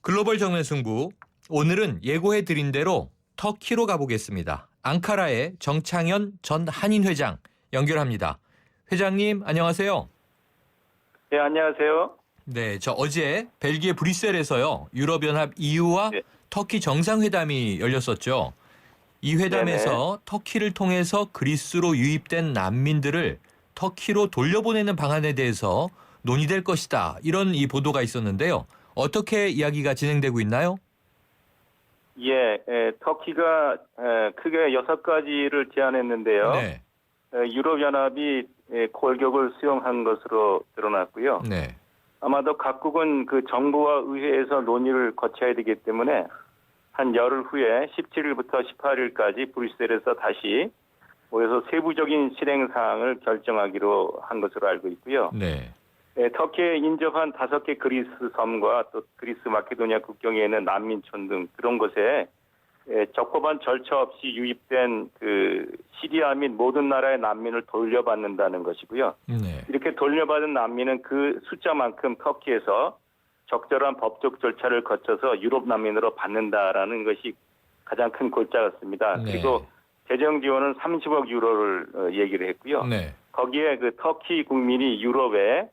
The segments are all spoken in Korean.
글로벌 정면 승부. 오늘은 예고해 드린 대로 터키로 가보겠습니다. 앙카라의 정창현 전 한인 회장 연결합니다. 회장님 안녕하세요. 네, 안녕하세요. 네, 저 어제 벨기에 브뤼셀에서요. 유럽연합 EU와 네. 터키 정상회담이 열렸었죠. 이 회담에서 터키를 통해서 그리스로 유입된 난민들을 터키로 돌려보내는 방안에 대해서 논의될 것이다. 이런 이 보도가 있었는데요. 어떻게 이야기가 진행되고 있나요? 터키가 크게 6가지를 제안했는데요. 네. 유럽연합이 골격을 수용한 것으로 드러났고요. 네. 아마도 각국은 그 정부와 의회에서 논의를 거쳐야 되기 때문에 한 열흘 후에 17일부터 18일까지 브뤼셀에서 다시 모여서 세부적인 실행 사항을 결정하기로 한 것으로 알고 있고요. 네. 터키에 인접한 5개 그리스 섬과 또 그리스 마케도니아 국경에 있는 난민촌 등 그런 곳에 적법한 절차 없이 유입된 그 시리아 및 모든 나라의 난민을 돌려받는다는 것이고요. 네. 이렇게 돌려받은 난민은 그 숫자만큼 터키에서 적절한 법적 절차를 거쳐서 유럽 난민으로 받는다라는 것이 가장 큰 골자 같습니다. 네. 그리고 재정 지원은 30억 유로를 얘기를 했고요. 네. 거기에 그 터키 국민이 유럽에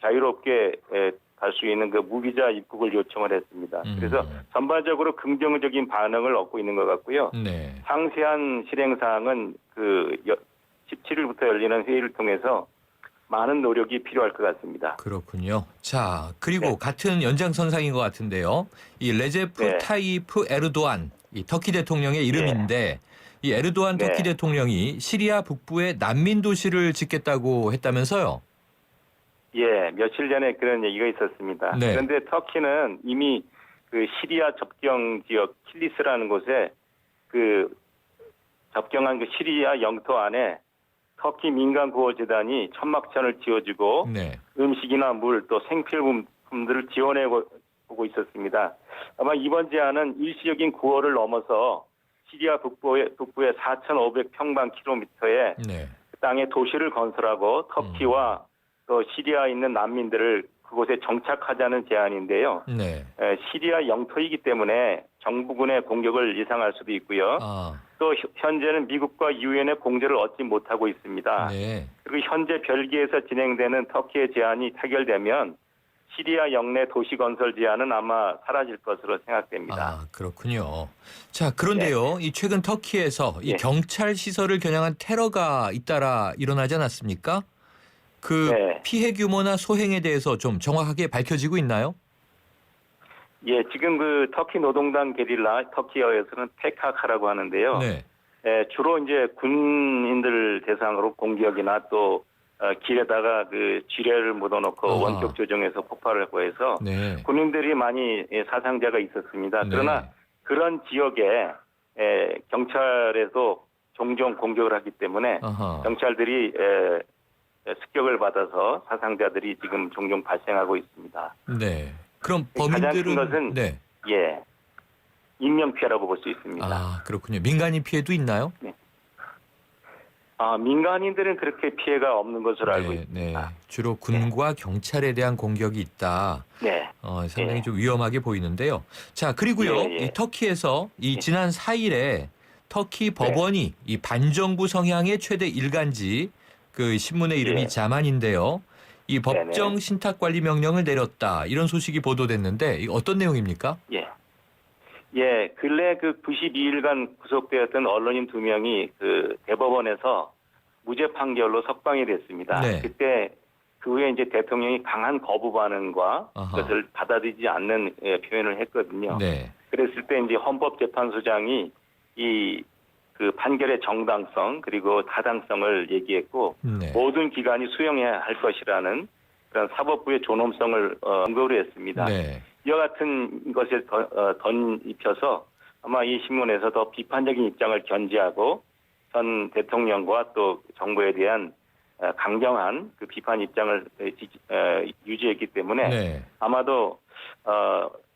자유롭게 갈 수 있는 그 무비자 입국을 요청을 했습니다. 그래서 전반적으로 긍정적인 반응을 얻고 있는 것 같고요. 네. 상세한 실행 사항은 그 17일부터 열리는 회의를 통해서 많은 노력이 필요할 것 같습니다. 그렇군요. 자, 그리고 네. 같은 연장선상인 것 같은데요. 이 레제프 네. 타이프 에르도안, 이 터키 대통령의 이름인데 이 에르도안 네. 터키 대통령이 시리아 북부에 난민 도시를 짓겠다고 했다면서요? 며칠 전에 그런 얘기가 있었습니다. 네. 그런데 터키는 이미 그 시리아 접경 지역 킬리스라는 곳에 그 접경한 그 시리아 영토 안에 터키 민간 구호재단이 천막천을 지어주고 네. 음식이나 물 또 생필품들을 지원해 보고 있었습니다. 아마 이번 제안은 일시적인 구호를 넘어서 시리아 북부의 4,500평방킬로미터의 네. 땅에 도시를 건설하고 터키와 또 시리아에 있는 난민들을 그곳에 정착하자는 제안인데요. 네. 시리아 영토이기 때문에 정부군의 공격을 예상할 수도 있고요. 아, 또 현재는 미국과 유엔의 공조를 얻지 못하고 있습니다. 네. 그리고 현재 벨기에에서 진행되는 터키의 제안이 타결되면 시리아 영내 도시 건설 제안은 아마 사라질 것으로 생각됩니다. 아, 그렇군요. 자, 그런데요. 이 최근 터키에서 이 예. 경찰 시설을 겨냥한 테러가 잇따라 일어나지 않았습니까? 그 네. 피해 규모나 소행에 대해서 좀 정확하게 밝혀지고 있나요? 지금 그 터키 노동당 게릴라 터키어에서는 PKK라고 하는데요. 네. 주로 이제 군인들 대상으로 공격이나 또 길에다가 그 지뢰를 묻어놓고 아하. 원격 조정해서 폭발을 하고 해서 네. 군인들이 많이 사상자가 있었습니다. 네. 그러나 그런 지역에 경찰에도 종종 공격을 하기 때문에 아하. 경찰들이 습격을 받아서 사상자들이 지금 종종 발생하고 있습니다. 네. 그럼 가장 범인들은 큰 것은 네. 인명 피해라고 볼 수 있습니다. 아, 그렇군요. 민간인 피해도 있나요? 민간인들은 그렇게 피해가 없는 것으로 알고 네, 있습니다. 네. 주로 군과 경찰에 대한 공격이 있다. 네. 상당히 좀 위험하게 보이는데요. 자, 그리고요. 예, 예. 이 터키에서 이 예. 지난 4일에 터키 법원이 이 반정부 성향의 최대 일간지 그 신문의 이름이 예. 자만인데요. 이 법정 네네. 신탁 관리 명령을 내렸다. 이런 소식이 보도됐는데 이 어떤 내용입니까? 근래 그 92일간 구속되었던 언론인 2명이 그 대법원에서 무죄 판결로 석방이 됐습니다. 네. 그때 그 후에 이제 대통령이 강한 거부 반응과 아하. 그것을 받아들이지 않는 표현을 했거든요. 네. 그랬을 때 이제 헌법재판소장이 이 그 판결의 정당성 그리고 타당성을 얘기했고 네. 모든 기관이 수용해야 할 것이라는 그런 사법부의 존엄성을 언급을 했습니다. 네. 이와 같은 것에 덧입혀서 아마 이 신문에서 더 비판적인 입장을 견지하고 전 대통령과 또 정부에 대한 강경한 그 비판 입장을 유지했기 때문에 네. 아마도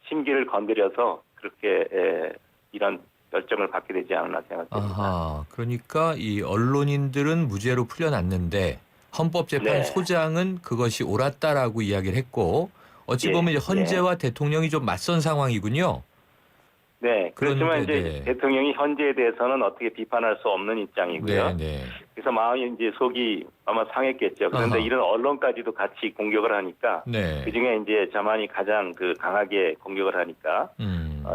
심기를 건드려서 그렇게 이런 결정을 받게 되지 않았나 생각됩니다. 아하. 그러니까 이 언론인들은 무죄로 풀려났는데 헌법재판소장은 그것이 옳았다라고 이야기를 했고 어찌 예, 보면 이제 헌재와 대통령이 좀 맞선 상황이군요. 네, 그렇지만 그런데, 이제 네. 대통령이 현재에 대해서는 어떻게 비판할 수 없는 입장이고요. 네, 네. 그래서 마음이 이제 속이 아마 상했겠죠. 그런데 아하. 이런 언론까지도 같이 공격을 하니까 네. 그 중에 이제 자만이 가장 그 강하게 공격을 하니까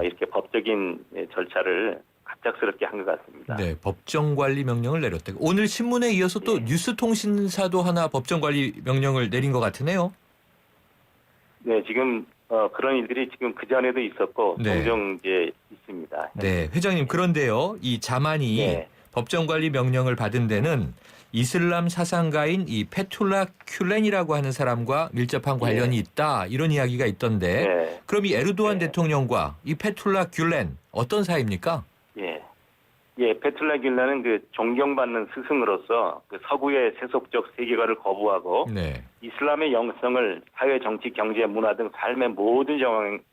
이렇게 법적인 절차를 갑작스럽게 한 것 같습니다. 네, 법정 관리 명령을 내렸대. 오늘 신문에 이어서 또 예. 뉴스통신사도 하나 법정 관리 명령을 내린 것 같으네요. 네, 지금 그런 일들이 지금 그 전에도 있었고 네. 종종 이제 있습니다. 네, 회장님 그런데요, 이 자만이 네. 법정 관리 명령을 받은 데는 이슬람 사상가인 이 페툴라 큘렌이라고 하는 사람과 밀접한 관련이 있다 이런 이야기가 있던데, 네. 그럼 이 에르도안 네. 대통령과 이 페툴라 큘렌 어떤 사이입니까? 예. 예, 페툴라 귤라는 그 존경받는 스승으로서 그 서구의 세속적 세계관을 거부하고 네, 이슬람의 영성을 사회, 정치, 경제, 문화 등 삶의 모든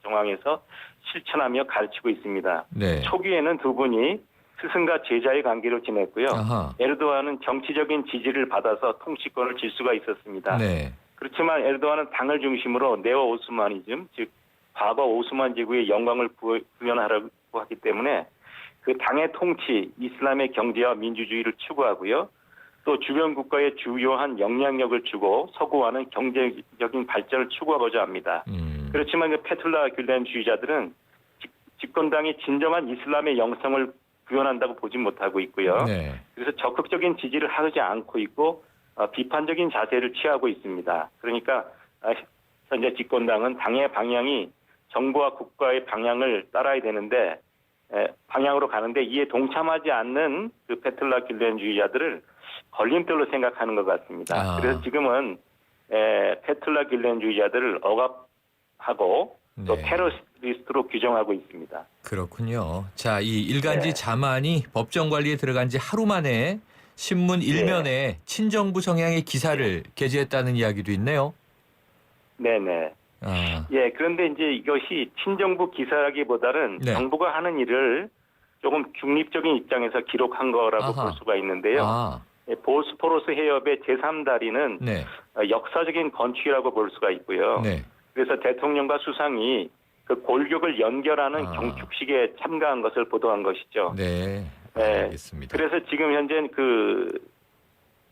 정황에서 실천하며 가르치고 있습니다. 네. 초기에는 두 분이 스승과 제자의 관계로 지냈고요. 아하. 에르도안은 정치적인 지지를 받아서 통치권을 질 수가 있었습니다. 네, 그렇지만 에르도안은 당을 중심으로 네오 오스마니즘, 즉 과거 오스만 제국의 영광을 구현하려고 하기 때문에 그 당의 통치, 이슬람의 경제와 민주주의를 추구하고요. 또 주변 국가에 주요한 영향력을 주고 서구와는 경제적인 발전을 추구하고자 합니다. 그렇지만 그 페툴라 귤렌 주의자들은 집권당이 진정한 이슬람의 영성을 구현한다고 보지 못하고 있고요. 네. 그래서 적극적인 지지를 하지 않고 있고 비판적인 자세를 취하고 있습니다. 그러니까 현재 집권당은 당의 방향이 정부와 국가의 방향을 따라야 되는데 방향으로 가는데 이에 동참하지 않는 그 페툴라 귤렌주의자들을 걸림돌로 생각하는 것 같습니다. 아. 그래서 지금은 페툴라 귤렌주의자들을 억압하고 또 네. 테러리스트로 규정하고 있습니다. 그렇군요. 자, 이 일간지 네. 자만이 법정 관리에 들어간 지 하루 만에 신문 일면에 친정부 성향의 기사를 게재했다는 이야기도 있네요. 네네. 아, 예, 그런데 이제 이것이 친정부 기사라기보다는 네. 정부가 하는 일을 조금 중립적인 입장에서 기록한 거라고 아하. 볼 수가 있는데요. 아, 예, 보스포러스 해협의 제3다리는 네, 역사적인 건축이라고 볼 수가 있고요. 네. 그래서 대통령과 수상이 그 골격을 연결하는 아. 경축식에 참가한 것을 보도한 것이죠. 네, 네. 알겠습니다. 그래서 지금 현재 그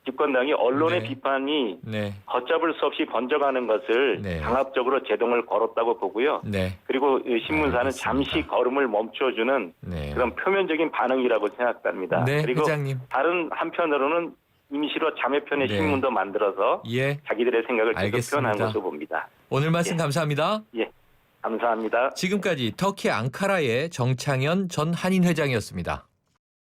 집권당이 언론의 네. 비판이 네, 걷잡을 수 없이 번져가는 것을 네. 강압적으로 제동을 걸었다고 보고요. 네, 그리고 이 신문사는 알겠습니다. 잠시 걸음을 멈춰주는 네. 그런 표면적인 반응이라고 생각합니다. 네, 그리고 회장님. 다른 한편으로는 임시로 자매편의 네. 신문도 만들어서 예, 자기들의 생각을 계속 알겠습니다. 표현한 것으로 봅니다. 오늘 말씀 예. 감사합니다. 예, 감사합니다. 지금까지 터키 앙카라의 정창현 전 한인 회장이었습니다.